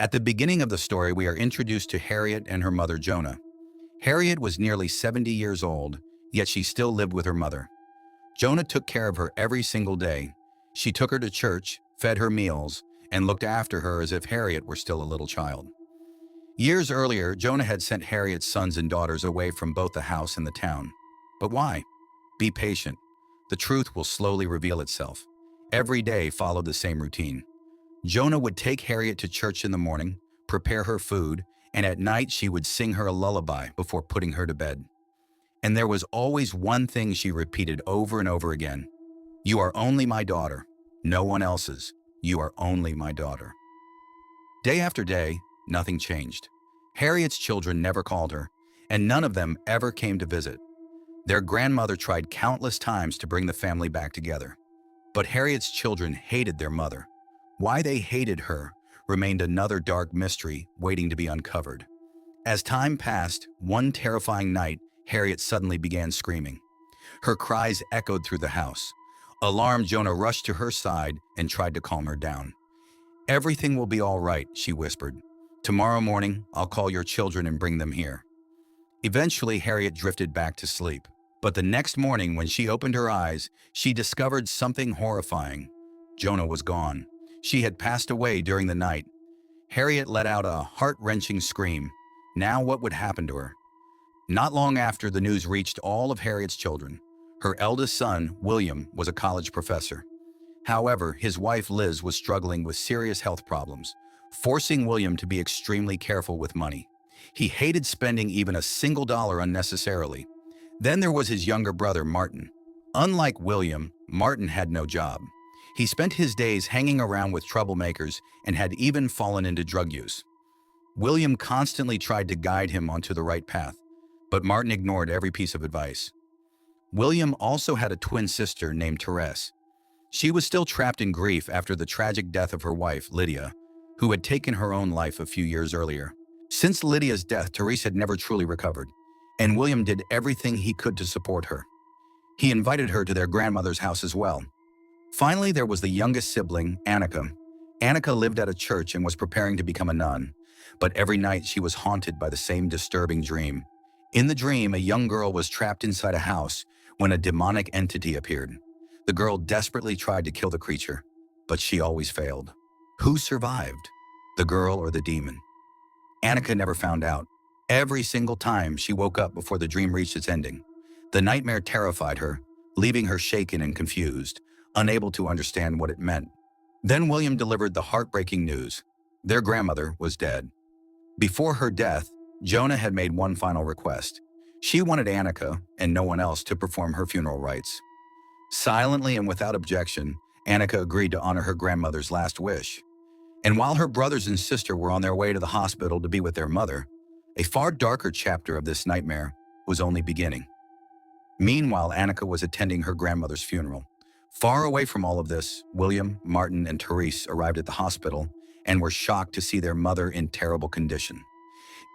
At the beginning of the story, we are introduced to Harriet and her mother, Jonah. Harriet was nearly 70 years old, yet she still lived with her mother. Jonah took care of her every single day. She took her to church, fed her meals, and looked after her as if Harriet were still a little child. Years earlier, Jonah had sent Harriet's sons and daughters away from both the house and the town. But why? Be patient. The truth will slowly reveal itself. Every day followed the same routine. Jonah would take Harriet to church in the morning, prepare her food, and at night she would sing her a lullaby before putting her to bed. And there was always one thing she repeated over and over again. "You are only my daughter. No one else's. You are only my daughter." Day after day, nothing changed. Harriet's children never called her, and none of them ever came to visit. Their grandmother tried countless times to bring the family back together. But Harriet's children hated their mother. Why they hated her remained another dark mystery waiting to be uncovered. As time passed, one terrifying night, Harriet suddenly began screaming. Her cries echoed through the house. Alarmed, Jonah rushed to her side and tried to calm her down. "Everything will be all right," she whispered. "Tomorrow morning, I'll call your children and bring them here." Eventually, Harriet drifted back to sleep. But the next morning, when she opened her eyes, she discovered something horrifying. Jonah was gone. She had passed away during the night. Harriet let out a heart-wrenching scream. Now what would happen to her? Not long after, the news reached all of Harriet's children. Her eldest son, William, was a college professor. However, his wife, Liz, was struggling with serious health problems, forcing William to be extremely careful with money. He hated spending even a single dollar unnecessarily. Then there was his younger brother, Martin. Unlike William, Martin had no job. He spent his days hanging around with troublemakers and had even fallen into drug use. William constantly tried to guide him onto the right path, but Martin ignored every piece of advice. William also had a twin sister named Therese. She was still trapped in grief after the tragic death of her wife, Lydia, who had taken her own life a few years earlier. Since Lydia's death, Therese had never truly recovered, and William did everything he could to support her. He invited her to their grandmother's house as well. Finally, there was the youngest sibling, Annika. Annika lived at a church and was preparing to become a nun, but every night she was haunted by the same disturbing dream. In the dream, a young girl was trapped inside a house when a demonic entity appeared. The girl desperately tried to kill the creature, but she always failed. Who survived? The girl or the demon? Annika never found out. Every single time she woke up before the dream reached its ending. The nightmare terrified her, leaving her shaken and confused, unable to understand what it meant. Then William delivered the heartbreaking news. Their grandmother was dead. Before her death, Jonah had made one final request. She wanted Annika, and no one else, to perform her funeral rites. Silently and without objection, Annika agreed to honor her grandmother's last wish. And while her brothers and sister were on their way to the hospital to be with their mother, a far darker chapter of this nightmare was only beginning. Meanwhile, Annika was attending her grandmother's funeral. Far away from all of this, William, Martin, and Therese arrived at the hospital and were shocked to see their mother in terrible condition.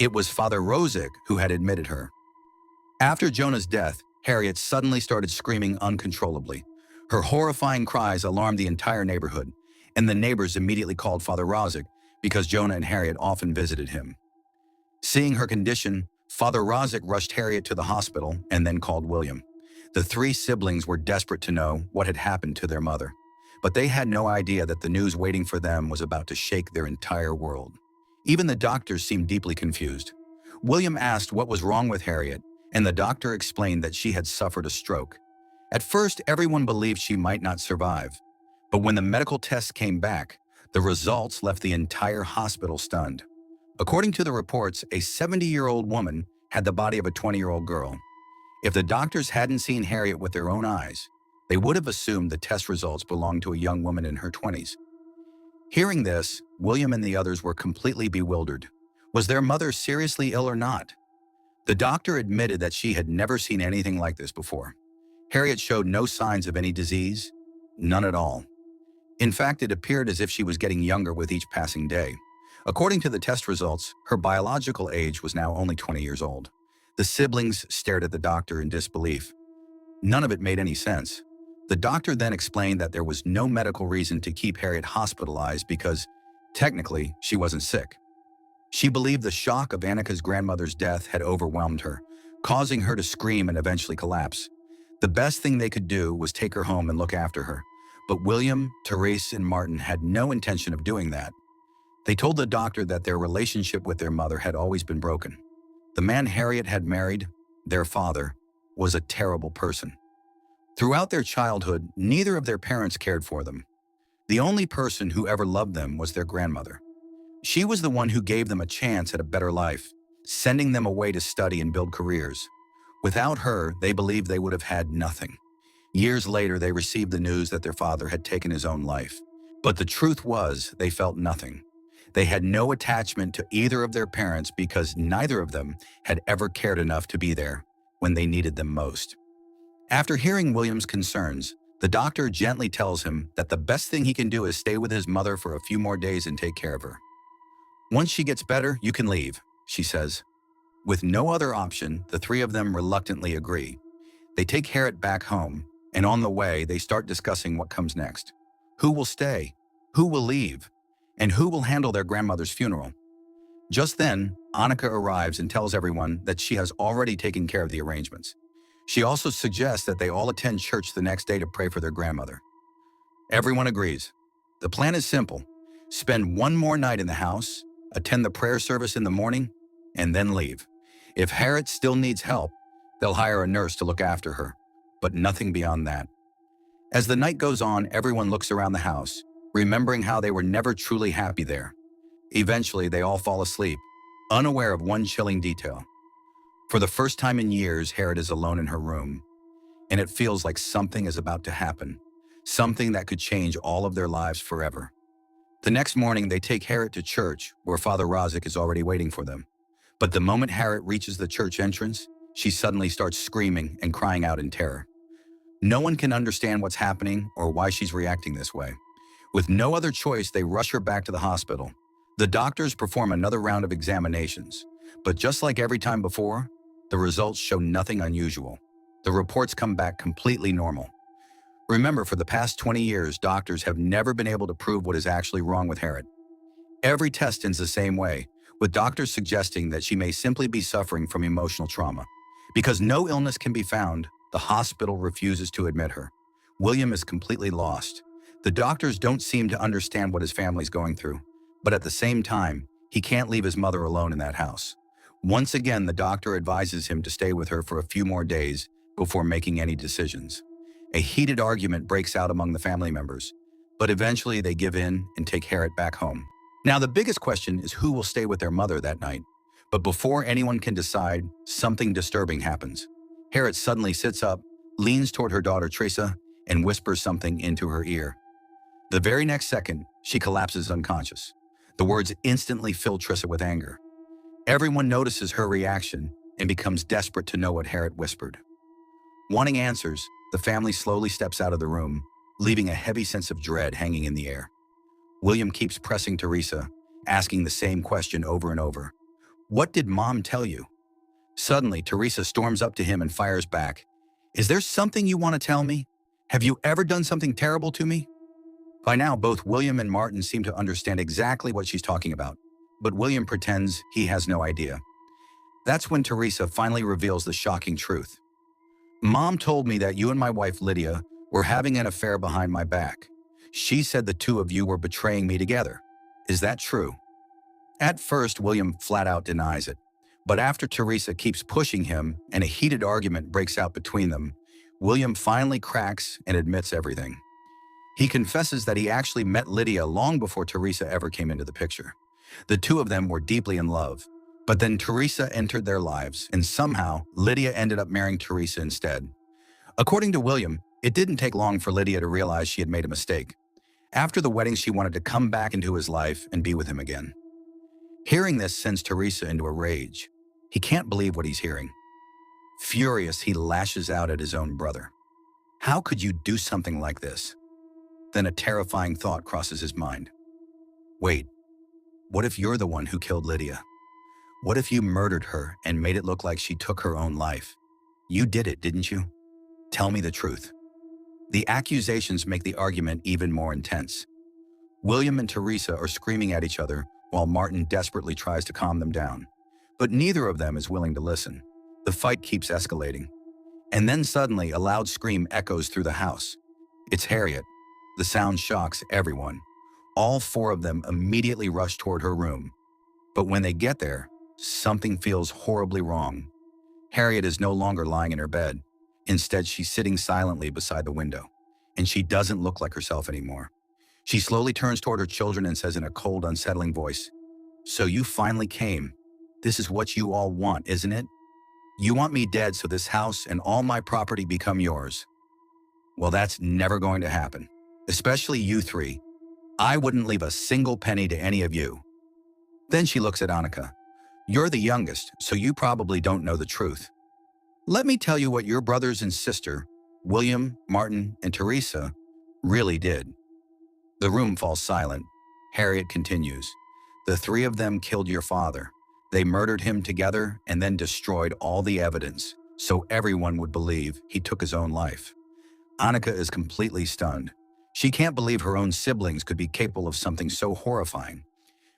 It was Father Rosick who had admitted her. After Jonah's death, Harriet suddenly started screaming uncontrollably. Her horrifying cries alarmed the entire neighborhood, and the neighbors immediately called Father Rosick because Jonah and Harriet often visited him. Seeing her condition, Father Rosick rushed Harriet to the hospital and then called William. The three siblings were desperate to know what had happened to their mother, but they had no idea that the news waiting for them was about to shake their entire world. Even the doctors seemed deeply confused. William asked what was wrong with Harriet, and the doctor explained that she had suffered a stroke. At first, everyone believed she might not survive, but when the medical tests came back, the results left the entire hospital stunned. According to the reports, a 70-year-old woman had the body of a 20-year-old girl. If the doctors hadn't seen Harriet with their own eyes, they would have assumed the test results belonged to a young woman in her 20s. Hearing this, William and the others were completely bewildered. Was their mother seriously ill or not? The doctor admitted that she had never seen anything like this before. Harriet showed no signs of any disease, none at all. In fact, it appeared as if she was getting younger with each passing day. According to the test results, her biological age was now only 20 years old. The siblings stared at the doctor in disbelief. None of it made any sense. The doctor then explained that there was no medical reason to keep Harriet hospitalized because Technically, she wasn't sick. She believed the shock of Annika's grandmother's death had overwhelmed her, causing her to scream and eventually collapse. The best thing they could do was take her home and look after her. But William, Therese, and Martin had no intention of doing that. They told the doctor that their relationship with their mother had always been broken. The man Harriet had married, their father, was a terrible person. Throughout their childhood, neither of their parents cared for them. The only person who ever loved them was their grandmother. She was the one who gave them a chance at a better life, sending them away to study and build careers. Without her, they believed they would have had nothing. Years later, they received the news that their father had taken his own life. But the truth was, they felt nothing. They had no attachment to either of their parents because neither of them had ever cared enough to be there when they needed them most. After hearing William's concerns, the doctor gently tells him that the best thing he can do is stay with his mother for a few more days and take care of her. Once she gets better, you can leave, she says. With no other option, the three of them reluctantly agree. They take Harriet back home, and on the way, they start discussing what comes next. Who will stay? Who will leave? And who will handle their grandmother's funeral? Just then, Annika arrives and tells everyone that she has already taken care of the arrangements. She also suggests that they all attend church the next day to pray for their grandmother. Everyone agrees. The plan is simple. Spend one more night in the house, attend the prayer service in the morning, and then leave. If Harriet still needs help, they'll hire a nurse to look after her, but nothing beyond that. As the night goes on, everyone looks around the house, remembering how they were never truly happy there. Eventually, they all fall asleep, unaware of one chilling detail. For the first time in years, Harriet is alone in her room, and it feels like something is about to happen, something that could change all of their lives forever. The next morning, they take Harriet to church, where Father Rozik is already waiting for them. But the moment Harriet reaches the church entrance, she suddenly starts screaming and crying out in terror. No one can understand what's happening or why she's reacting this way. With no other choice, they rush her back to the hospital. The doctors perform another round of examinations, but just like every time before, the results show nothing unusual. The reports come back completely normal. Remember, for the past 20 years, doctors have never been able to prove what is actually wrong with Harriet. Every test ends the same way, with doctors suggesting that she may simply be suffering from emotional trauma. Because no illness can be found, the hospital refuses to admit her. William is completely lost. The doctors don't seem to understand what his family's going through, but at the same time, he can't leave his mother alone in that house. Once again, the doctor advises him to stay with her for a few more days before making any decisions. A heated argument breaks out among the family members, but eventually they give in and take Harriet back home. Now, the biggest question is who will stay with their mother that night. But before anyone can decide, something disturbing happens. Harriet suddenly sits up, leans toward her daughter Teresa, and whispers something into her ear. The very next second, she collapses unconscious. The words instantly fill Teresa with anger. Everyone notices her reaction and becomes desperate to know what Harriet whispered. Wanting answers, the family slowly steps out of the room, leaving a heavy sense of dread hanging in the air. William keeps pressing Teresa, asking the same question over and over. What did Mom tell you? Suddenly, Teresa storms up to him and fires back. Is there something you want to tell me? Have you ever done something terrible to me? By now, both William and Martin seem to understand exactly what she's talking about, but William pretends he has no idea. That's when Teresa finally reveals the shocking truth. Mom told me that you and my wife Lydia were having an affair behind my back. She said the two of you were betraying me together. Is that true? At first, William flat out denies it. But after Teresa keeps pushing him and a heated argument breaks out between them, William finally cracks and admits everything. He confesses that he actually met Lydia long before Teresa ever came into the picture. The two of them were deeply in love. But then Teresa entered their lives, and somehow Lydia ended up marrying Teresa instead. According to William, it didn't take long for Lydia to realize she had made a mistake. After the wedding, she wanted to come back into his life and be with him again. Hearing this sends Teresa into a rage. He can't believe what he's hearing. Furious, he lashes out at his own brother. How could you do something like this? Then a terrifying thought crosses his mind. Wait, what if you're the one who killed Lydia? What if you murdered her and made it look like she took her own life? You did it, didn't you? Tell me the truth. The accusations make the argument even more intense. William and Teresa are screaming at each other while Martin desperately tries to calm them down. But neither of them is willing to listen. The fight keeps escalating. And then suddenly a loud scream echoes through the house. It's Harriet. The sound shocks everyone. All four of them immediately rush toward her room. But when they get there, something feels horribly wrong. Harriet is no longer lying in her bed. Instead, she's sitting silently beside the window. And she doesn't look like herself anymore. She slowly turns toward her children and says in a cold, unsettling voice, "So you finally came. This is what you all want, isn't it? You want me dead so this house and all my property become yours. Well, that's never going to happen. Especially you three. I wouldn't leave a single penny to any of you." Then she looks at Annika. "You're the youngest, so you probably don't know the truth. Let me tell you what your brothers and sister, William, Martin, and Teresa, really did." The room falls silent. Harriet continues. "The three of them killed your father. They murdered him together and then destroyed all the evidence, so everyone would believe he took his own life." Annika is completely stunned. She can't believe her own siblings could be capable of something so horrifying.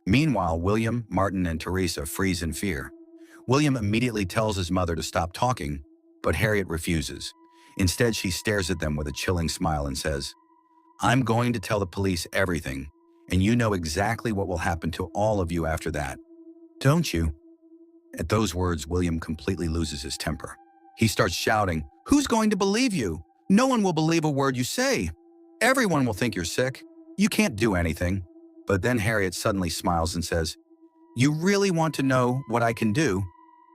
Meanwhile, William, Martin, and Teresa freeze in fear. William immediately tells his mother to stop talking, but Harriet refuses. Instead, she stares at them with a chilling smile and says, "I'm going to tell the police everything, and you know exactly what will happen to all of you after that. Don't you?" At those words, William completely loses his temper. He starts shouting, "Who's going to believe you? No one will believe a word you say. Everyone will think you're sick. You can't do anything." But then Harriet suddenly smiles and says, "You really want to know what I can do?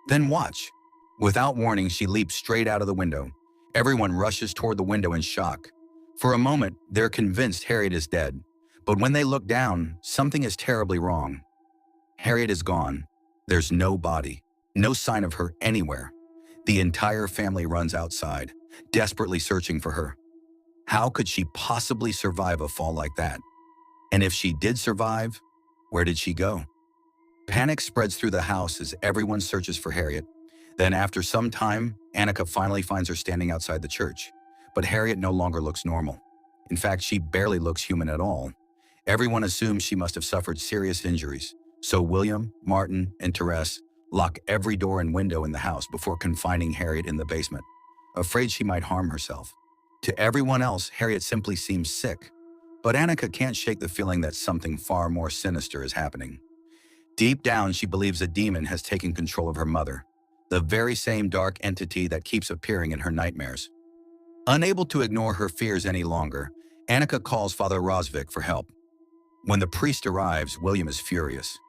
Then watch." Without warning, she leaps straight out of the window. Everyone rushes toward the window in shock. For a moment, they're convinced Harriet is dead. But when they look down, something is terribly wrong. Harriet is gone. There's no body, no sign of her anywhere. The entire family runs outside, desperately searching for her. How could she possibly survive a fall like that? And if she did survive, where did she go? Panic spreads through the house as everyone searches for Harriet. Then after some time, Annika finally finds her standing outside the church. But Harriet no longer looks normal. In fact, she barely looks human at all. Everyone assumes she must have suffered serious injuries. So William, Martin, and Therese lock every door and window in the house before confining Harriet in the basement, afraid she might harm herself. To everyone else, Harriet simply seems sick. But Annika can't shake the feeling that something far more sinister is happening. Deep down, she believes a demon has taken control of her mother, the very same dark entity that keeps appearing in her nightmares. Unable to ignore her fears any longer, Annika calls Father Rosvik for help. When the priest arrives, William is furious.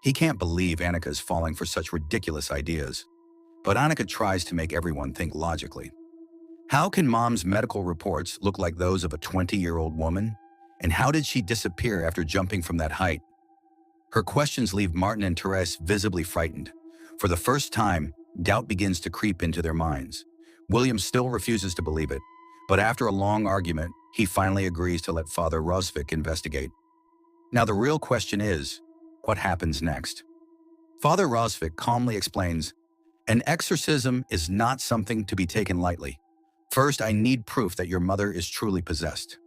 He can't believe Annika is falling for such ridiculous ideas. But Annika tries to make everyone think logically. How can Mom's medical reports look like those of a 20-year-old woman? And how did she disappear after jumping from that height? Her questions leave Martin and Therese visibly frightened. For the first time, doubt begins to creep into their minds. William still refuses to believe it, but after a long argument, he finally agrees to let Father Rosvik investigate. Now the real question is, what happens next? Father Rosvik calmly explains, "An exorcism is not something to be taken lightly. First, I need proof that your mother is truly possessed."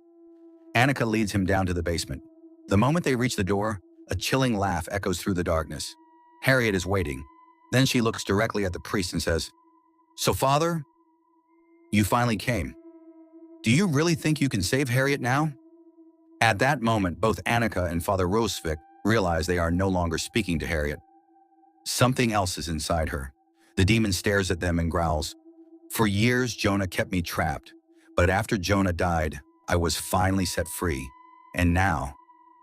Annika leads him down to the basement. The moment they reach the door, a chilling laugh echoes through the darkness. Harriet is waiting. Then she looks directly at the priest and says, "So, Father, you finally came. Do you really think you can save Harriet now?" At that moment, both Annika and Father Rosvik realize they are no longer speaking to Harriet. Something else is inside her. The demon stares at them and growls, "For years, Jonah kept me trapped. But after Jonah died, I was finally set free. And now,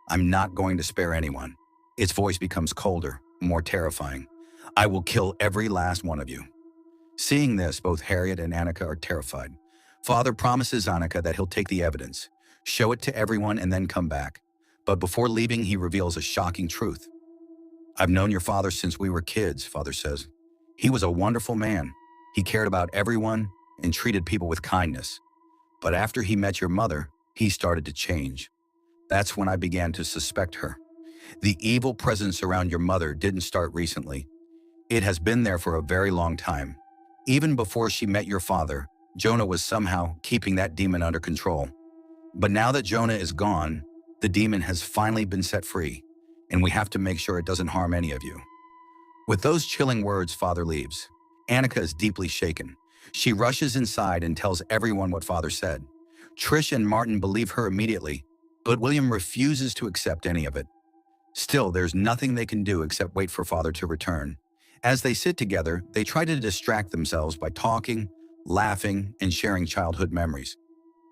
I'm not going to spare anyone." Its voice becomes colder, more terrifying. "I will kill every last one of you." Seeing this, both Harriet and Annika are terrified. Father promises Annika that he'll take the evidence, show it to everyone, and then come back. But before leaving, he reveals a shocking truth. "I've known your father since we were kids," Father says. "He was a wonderful man. He cared about everyone and treated people with kindness. But after he met your mother, he started to change. That's when I began to suspect her. The evil presence around your mother didn't start recently. It has been there for a very long time. Even before she met your father, Jonah was somehow keeping that demon under control. But now that Jonah is gone, The demon has finally been set free, and we have to make sure it doesn't harm any of you." With those chilling words, Father leaves. Annika is deeply shaken. She rushes inside and tells everyone what Father said. Trish and Martin believe her immediately, but William refuses to accept any of it. Still, there's nothing they can do except wait for Father to return. As they sit together, they try to distract themselves by talking, laughing, and sharing childhood memories.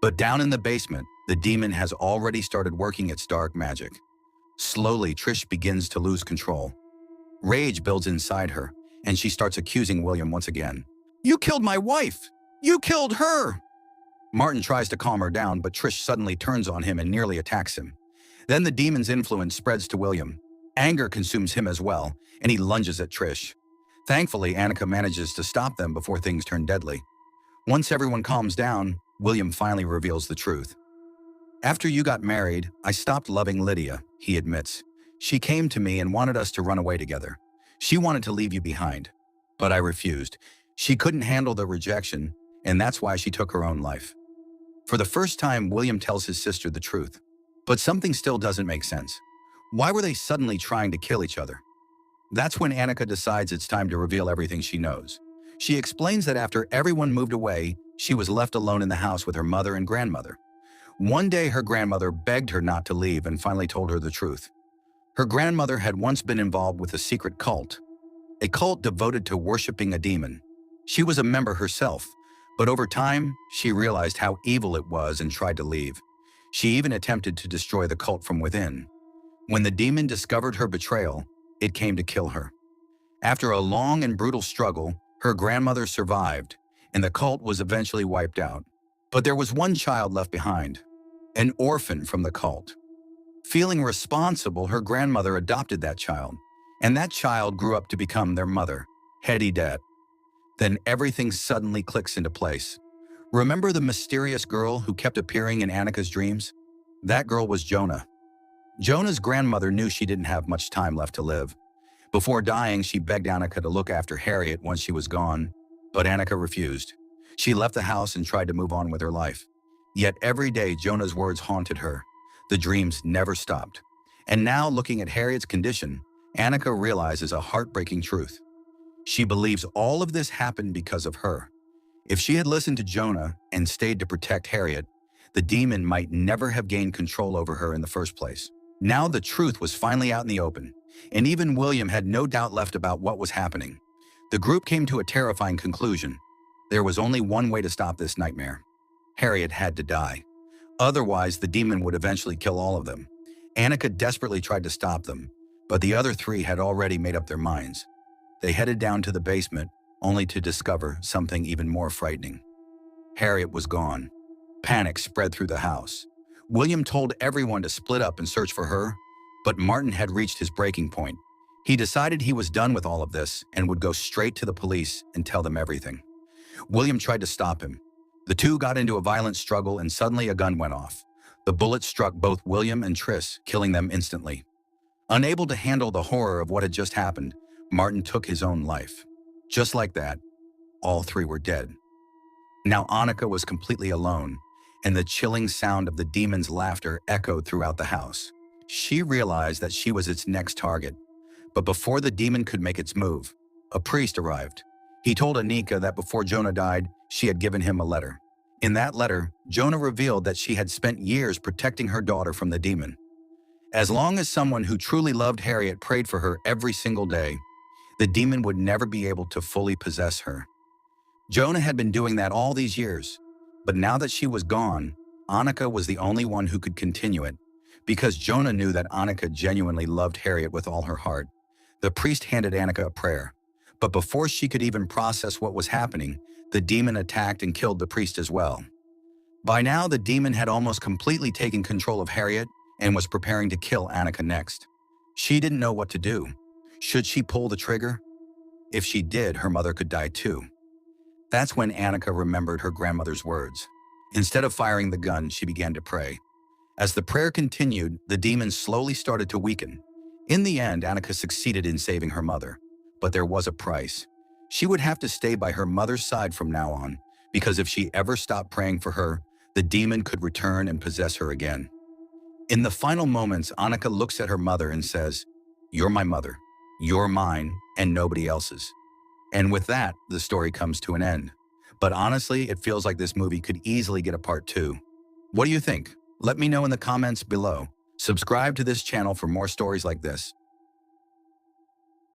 But down in the basement, the demon has already started working its dark magic. Slowly, Trish begins to lose control. Rage builds inside her, and she starts accusing William once again. "You killed my wife! You killed her!" Martin tries to calm her down, but Trish suddenly turns on him and nearly attacks him. Then the demon's influence spreads to William. Anger consumes him as well, and he lunges at Trish. Thankfully, Annika manages to stop them before things turn deadly. Once everyone calms down, William finally reveals the truth. "After you got married, I stopped loving Lydia," he admits. "She came to me and wanted us to run away together. She wanted to leave you behind, but I refused. She couldn't handle the rejection, and that's why she took her own life." For the first time, William tells his sister the truth. But something still doesn't make sense. Why were they suddenly trying to kill each other? That's when Annika decides it's time to reveal everything she knows. She explains that after everyone moved away, she was left alone in the house with her mother and grandmother. One day, her grandmother begged her not to leave and finally told her the truth. Her grandmother had once been involved with a secret cult, a cult devoted to worshiping a demon. She was a member herself, but over time, she realized how evil it was and tried to leave. She even attempted to destroy the cult from within. When the demon discovered her betrayal, it came to kill her. After a long and brutal struggle, her grandmother survived, and the cult was eventually wiped out. But there was one child left behind, an orphan from the cult. Feeling responsible, her grandmother adopted that child, and that child grew up to become their mother, Hetty Det. Then everything suddenly clicks into place. Remember the mysterious girl who kept appearing in Annika's dreams? That girl was Jonah. Jonah's grandmother knew she didn't have much time left to live. Before dying, she begged Annika to look after Harriet once she was gone, but Annika refused. She left the house and tried to move on with her life. Yet every day, Jonah's words haunted her. The dreams never stopped. And now, looking at Harriet's condition, Annika realizes a heartbreaking truth. She believes all of this happened because of her. If she had listened to Jonah and stayed to protect Harriet, the demon might never have gained control over her in the first place. Now the truth was finally out in the open, and even William had no doubt left about what was happening. The group came to a terrifying conclusion. There was only one way to stop this nightmare. Harriet had to die. Otherwise, the demon would eventually kill all of them. Annika desperately tried to stop them, but the other three had already made up their minds. They headed down to the basement, only to discover something even more frightening. Harriet was gone. Panic spread through the house. William told everyone to split up and search for her, but Martin had reached his breaking point. He decided he was done with all of this and would go straight to the police and tell them everything. William tried to stop him. The two got into a violent struggle and suddenly a gun went off. The bullet struck both William and Trish, killing them instantly. Unable to handle the horror of what had just happened, Martin took his own life. Just like that, all three were dead. Now Annika was completely alone, and the chilling sound of the demon's laughter echoed throughout the house. She realized that she was its next target. But before the demon could make its move, a priest arrived. He told Annika that before Jonah died, she had given him a letter. In that letter, Jonah revealed that she had spent years protecting her daughter from the demon. As long as someone who truly loved Harriet prayed for her every single day, the demon would never be able to fully possess her. Jonah had been doing that all these years, but now that she was gone, Annika was the only one who could continue it, because Jonah knew that Annika genuinely loved Harriet with all her heart. The priest handed Annika a prayer, but before she could even process what was happening, the demon attacked and killed the priest as well. By now, the demon had almost completely taken control of Harriet and was preparing to kill Annika next. She didn't know what to do. Should she pull the trigger? If she did, her mother could die too. That's when Annika remembered her grandmother's words. Instead of firing the gun, she began to pray. As the prayer continued, the demon slowly started to weaken. In the end, Annika succeeded in saving her mother. But there was a price. She would have to stay by her mother's side from now on, because if she ever stopped praying for her, the demon could return and possess her again. In the final moments, Annika looks at her mother and says, "You're my mother. You're mine and nobody else's." And with that, the story comes to an end. But honestly, it feels like this movie could easily get a part two. What do you think? Let me know in the comments below. Subscribe to this channel for more stories like this.